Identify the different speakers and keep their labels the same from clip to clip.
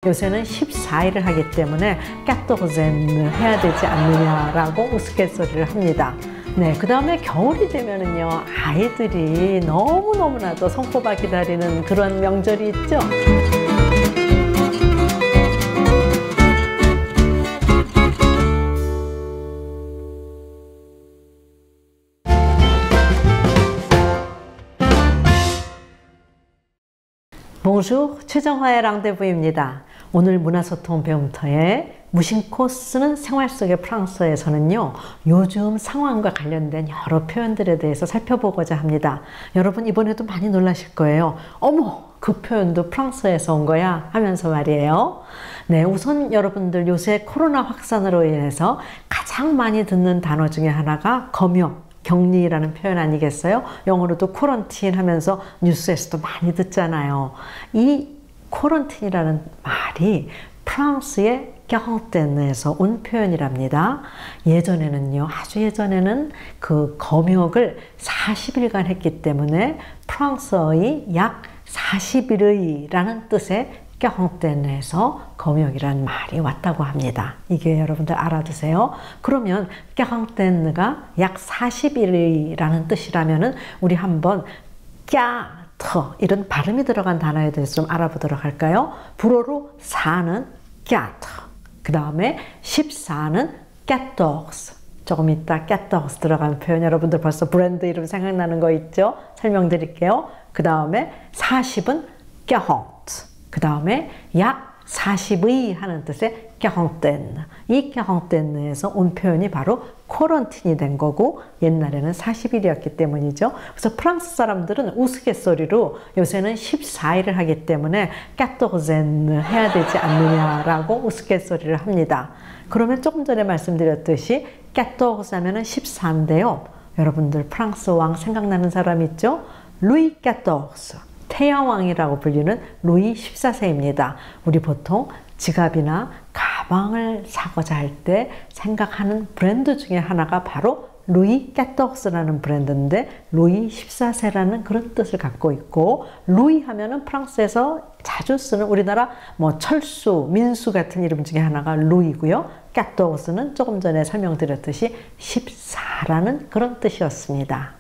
Speaker 1: 요새는 14일을 하기 때문에 까또르젠 해야 되지 않느냐라고 우스갯소리를 합니다. 네, 그 다음에 겨울이 되면은요, 아이들이 너무너무나도 손꼽아 기다리는 그런 명절이 있죠. Bonjour, 최정화의 랑데부입니다. 오늘 문화소통 배움터의 무심코 쓰는 생활 속의 프랑스어에서는요, 요즘 상황과 관련된 여러 표현들에 대해서 살펴보고자 합니다. 여러분 이번에도 많이 놀라실 거예요. 어머, 그 표현도 프랑스어에서 온 거야? 하면서 말이에요. 네, 우선 여러분들 요새 코로나 확산으로 인해서 가장 많이 듣는 단어 중에 하나가 검역, 격리라는 표현 아니겠어요? 영어로도 코런틴 하면서 뉴스에서도 많이 듣잖아요. 이 코런틴이라는 말이 프랑스의 quarantain에서 온 표현이랍니다. 예전에는요, 아주 예전에는 그 검역을 40일간 했기 때문에 프랑스어의 약 40일의라는 뜻의 quarantain에서 검역이라는 말이 왔다고 합니다. 이게 여러분들 알아두세요. 그러면 quarantaine가 약 40일이라는 뜻이라면은 우리 한번 quatre 이런 발음이 들어간 단어에 대해서 좀 알아보도록 할까요? 불어로 4는 quatre, 그 다음에 14는 quatorze. 조금 이따 quatorze 들어가는 표현 여러분들 벌써 브랜드 이름 생각나는 거 있죠? 설명드릴게요. 그 다음에 40은 quarante, 그 다음에 약 40의 하는 뜻의 quarantaine. 이 quarantaine에서 온 표현이 바로 코런틴이 된 거고 옛날에는 40일이었기 때문이죠. 그래서 프랑스 사람들은 우스갯소리로 요새는 14일을 하기 때문에 까또르젠 해야 되지 않느냐라고 우스갯소리를 합니다. 그러면 조금 전에 말씀드렸듯이 까또르제 하면은 14인데요. 여러분들 프랑스 왕 생각나는 사람 있죠? 루이 까또르제. 태양왕이라고 불리는 루이 14세입니다. 우리 보통 지갑이나 가방을 사고자 할 때 생각하는 브랜드 중에 하나가 바로 루이 까또르제라는 브랜드인데 루이 14세라는 그런 뜻을 갖고 있고, 루이 하면은 프랑스에서 자주 쓰는 우리나라 뭐 철수, 민수 같은 이름 중에 하나가 루이고요. 까또르제는 조금 전에 설명드렸듯이 14라는 그런 뜻이었습니다.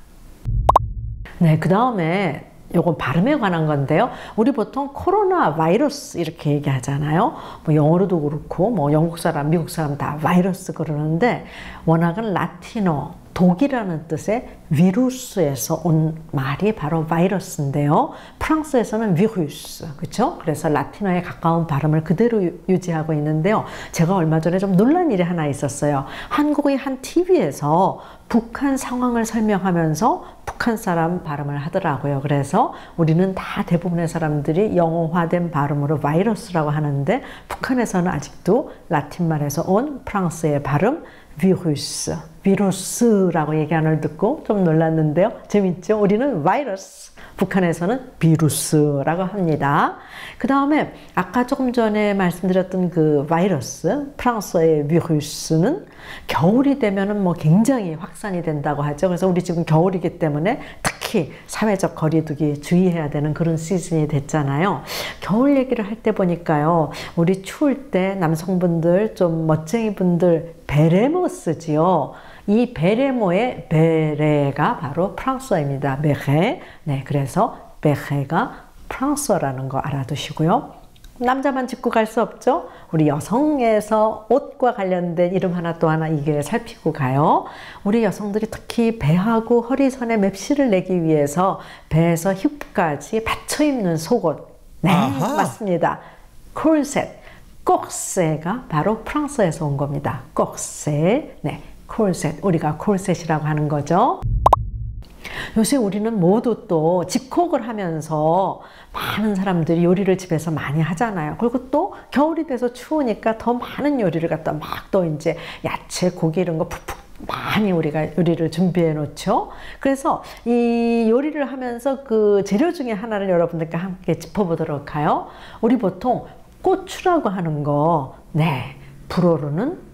Speaker 1: 네, 그 다음에 요건 발음에 관한 건데요. 우리 보통 코로나 바이러스 이렇게 얘기하잖아요. 뭐 영어로도 그렇고 뭐 영국 사람, 미국 사람 다 바이러스 그러는데 워낙은 라틴어, 독이라는 뜻의 비루스에서 온 말이 바로 바이러스인데요. 프랑스에서는 비루스, 그렇죠? 그래서 라틴어에 가까운 발음을 그대로 유지하고 있는데요. 제가 얼마 전에 좀 놀란 일이 하나 있었어요. 한국의 한 TV에서 북한 상황을 설명하면서 북한 사람 발음을 하더라고요. 그래서 우리는 다 대부분의 사람들이 영어화된 발음으로 바이러스라고 하는데 북한에서는 아직도 라틴말에서 온 프랑스의 발음 비루스, 비루스라고 얘기하는 걸 듣고 좀 놀랐는데요. 재밌죠? 우리는 바이러스, 북한에서는 비루스라고 합니다. 그 다음에 아까 조금 전에 말씀드렸던 그 바이러스, 프랑스어의 비루스는 겨울이 되면은 뭐 굉장히 확산이 된다고 하죠. 그래서 우리 지금 겨울이기 때문에 특히 사회적 거리두기 주의해야 되는 그런 시즌이 됐잖아요. 겨울 얘기를 할 때 보니까요, 우리 추울 때 남성분들 좀 멋쟁이 분들 베레모 쓰지요. 이 베레모의 베레가 바로 프랑스어입니다. 베레. 네, 그래서 베레가 프랑스어라는 거 알아두시고요. 남자만 짚고 갈 수 없죠. 우리 여성에서 옷과 관련된 이름 하나 또 하나 이게 살피고 가요. 우리 여성들이 특히 배하고 허리선에 맵시를 내기 위해서 배에서 힙까지 받쳐 입는 속옷. 네, 아하. 맞습니다. 콜셋, 꼭세가 바로 프랑스에서 온 겁니다. 꼭세, 네, 콜셋. 우리가 콜셋이라고 하는 거죠. 요새 우리는 모두 또 집콕을 하면서 많은 사람들이 요리를 집에서 많이 하잖아요. 그리고 또 겨울이 돼서 추우니까 더 많은 요리를 갖다 막 또 이제 야채, 고기 이런 거 푹푹 많이 우리가 요리를 준비해 놓죠. 그래서 이 요리를 하면서 그 재료 중에 하나를 여러분들과 함께 짚어보도록 해요. 우리 보통 고추라고 하는 거, 네, 불어로는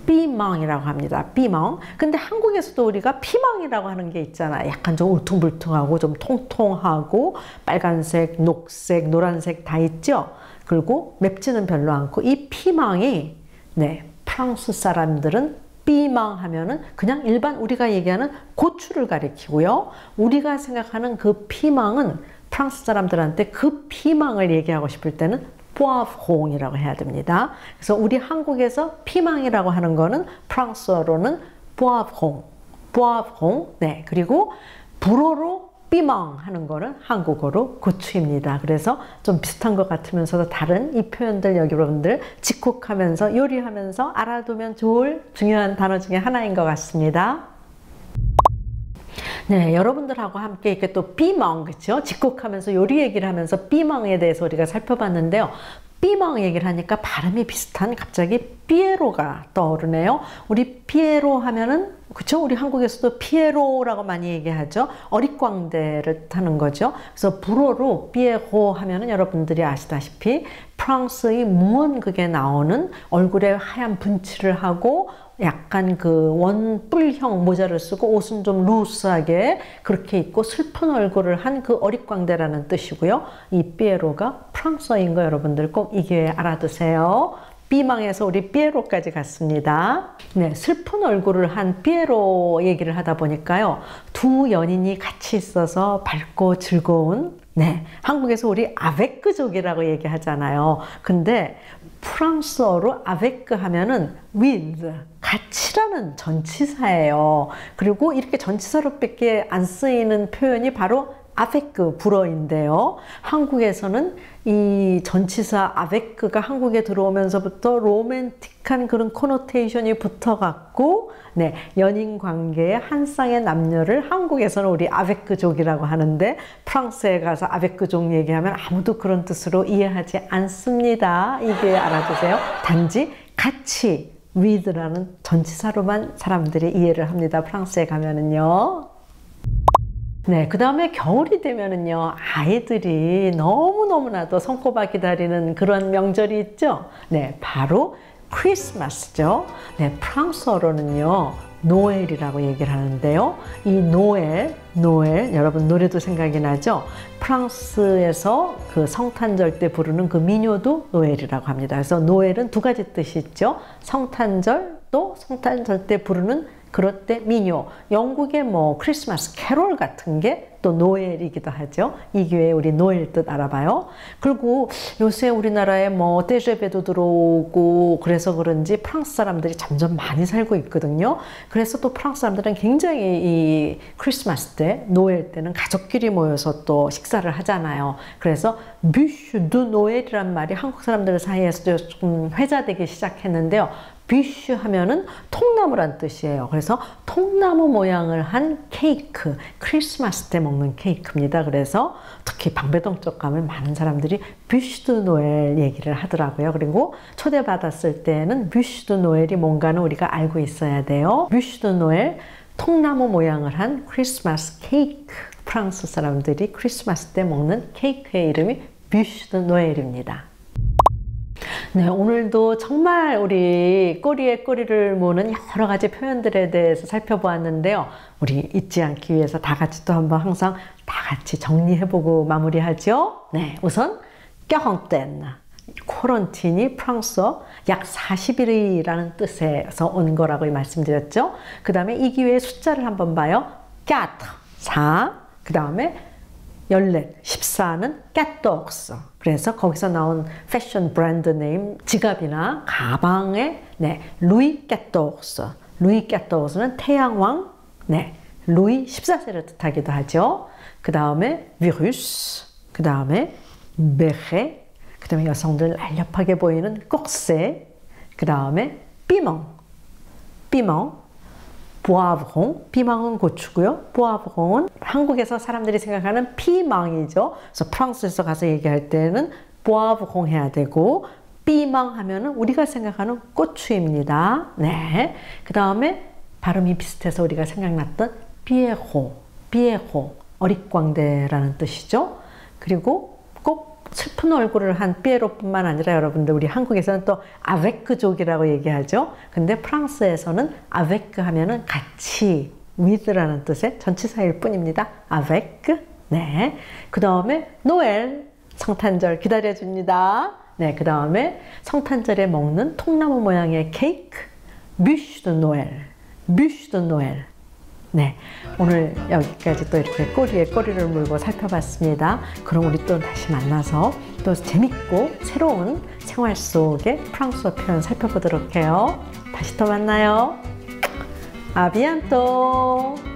Speaker 1: 삐멍이라고 합니다. 삐멍. 근데 한국에서도 우리가 피멍이라고 하는 게 있잖아요. 약간 좀 울퉁불퉁하고 좀 통통하고 빨간색, 녹색, 노란색 다 있죠. 그리고 맵지는 별로 않고 이 피망이 네, 프랑스 사람들은 피망 하면은 그냥 일반 우리가 얘기하는 고추를 가리키고요. 우리가 생각하는 그 피망은 프랑스 사람들한테 그 피망을 얘기하고 싶을 때는 포아브롱이라고 해야 됩니다. 그래서 우리 한국에서 피망이라고 하는 거는 프랑스어로는 포아브롱, 포아브롱. 네, 그리고 불어로 삐망 하는 거는 한국어로 고추입니다. 그래서 좀 비슷한 것 같으면서도 다른 이 표현들 여러분들 직콕하면서 요리하면서 알아두면 좋을 중요한 단어 중에 하나인 것 같습니다. 네, 여러분들하고 함께 이렇게 또 삐멍, 그렇죠? 직콕하면서 요리 얘기를 하면서 삐멍에 대해서 우리가 살펴봤는데요. 삐멍 얘기를 하니까 발음이 비슷한 갑자기 피에로가 떠오르네요. 우리 피에로 하면은 그렇죠? 우리 한국에서도 피에로라고 많이 얘기하죠. 어릿광대를 타는 거죠. 그래서 불어로 피에로 하면은 여러분들이 아시다시피 프랑스의 무언극에 나오는 얼굴에 하얀 분칠을 하고 약간 그 원뿔형 모자를 쓰고 옷은 좀 루스하게 그렇게 입고 슬픈 얼굴을 한 그 어릿광대라는 뜻이고요. 이 피에로가 프랑스어인 거 여러분들 꼭 이 기회에 알아두세요. 비망에서 우리 피에로까지 갔습니다. 네, 슬픈 얼굴을 한 피에로 얘기를 하다 보니까요. 두 연인이 같이 있어서 밝고 즐거운 네, 한국에서 우리 아베크족이라고 얘기하잖아요. 근데 프랑스어로 아베크 하면은 with, 같이라는 전치사예요. 그리고 이렇게 전치사로밖에 안 쓰이는 표현이 바로 아베크 불어인데요. 한국에서는 이 전치사 아베크가 한국에 들어오면서부터 로맨틱한 그런 코노테이션이 붙어갖고 네, 연인 관계의 한 쌍의 남녀를 한국에서는 우리 아베크족이라고 하는데 프랑스에 가서 아베크족 얘기하면 아무도 그런 뜻으로 이해하지 않습니다. 이게 알아두세요. 단지 같이 with라는 전치사로만 사람들이 이해를 합니다. 프랑스에 가면은요. 네, 그 다음에 겨울이 되면은요, 아이들이 너무너무나도 손꼽아 기다리는 그런 명절이 있죠? 네, 바로 크리스마스죠. 네, 프랑스어로는요, 노엘이라고 얘기를 하는데요. 이 노엘, 여러분 노래도 생각이 나죠? 프랑스에서 그 성탄절 때 부르는 그 민요도 노엘이라고 합니다. 그래서 노엘은 두 가지 뜻이 있죠. 성탄절, 또 성탄절 때 부르는 그럴 때 민요, 영국의 뭐 크리스마스 캐롤 같은 게 또 노엘이기도 하죠. 이 기회에 우리 노엘 뜻 알아봐요. 그리고 요새 우리나라에 뭐 떼제베도 들어오고 그래서 그런지 프랑스 사람들이 점점 많이 살고 있거든요. 그래서 또 프랑스 사람들은 굉장히 이 크리스마스 때, 노엘 때는 가족끼리 모여서 또 식사를 하잖아요. 그래서 뷰슈 두 노엘이란 말이 한국 사람들 사이에서도 조금 회자되기 시작했는데요. 뷰슈 하면은 통나무란 뜻이에요. 그래서 통나무 모양을 한 케이크, 크리스마스 때 먹는 케이크입니다. 그래서 특히 방배동 쪽 가면 많은 사람들이 뷰슈 드 노엘 얘기를 하더라고요. 그리고 초대받았을 때는 뷰슈 드 노엘이 뭔가는 우리가 알고 있어야 돼요. 뷰슈 드 노엘, 통나무 모양을 한 크리스마스 케이크. 프랑스 사람들이 크리스마스 때 먹는 케이크의 이름이 뷰슈 드 노엘입니다. 네, 오늘도 정말 우리 꼬리에 꼬리를 무는 여러 가지 표현들에 대해서 살펴보았는데요. 우리 잊지 않기 위해서 다 같이 또 한번 항상 다 같이 정리해보고 마무리하죠. 네, 우선 quarantaine, 코런틴이 프랑스어 약 40일이라는 뜻에서 온 거라고 말씀드렸죠. 그 다음에 이 기회에 숫자를 한번 봐요. 4, 그 다음에 14는 14. 그래서 거기서 나온 패션 브랜드 네임 지갑이나 가방에 네, 루이 14. 루이 14는 태양왕 네, 루이 14세를 뜻하기도 하죠. 그 다음에 비루스, 그 다음에 베레, 그 다음에 여성들 날렵하게 보이는 꼭세, 그 다음에 삐멍, 포아브롱, 피망은 고추고요. 포아브롱은 한국에서 사람들이 생각하는 피망이죠. 그래서 프랑스에서 가서 얘기할 때는 포아브롱 해야 되고, 피망 하면은 우리가 생각하는 고추입니다. 네. 그 다음에 발음이 비슷해서 우리가 생각났던 피에로, 어릿광대라는 뜻이죠. 그리고 꼭 슬픈 얼굴을 한 피에로뿐만 아니라 여러분들 우리 한국에서는 또 아베크족이라고 얘기하죠. 근데 프랑스에서는 아베크 하면은 같이, with라는 뜻의 전치사일 뿐입니다. 아베크. 네. 그 다음에 노엘, 성탄절 기다려줍니다. 네, 그 다음에 성탄절에 먹는 통나무 모양의 케이크, 뮤슈 드 노엘, 뮤슈 드 노엘. 네, 오늘 여기까지 또 이렇게 꼬리에 꼬리를 물고 살펴봤습니다. 그럼 우리 또 다시 만나서 또 재밌고 새로운 생활 속의 프랑스어 표현 살펴보도록 해요. 다시 또 만나요. 아비안또.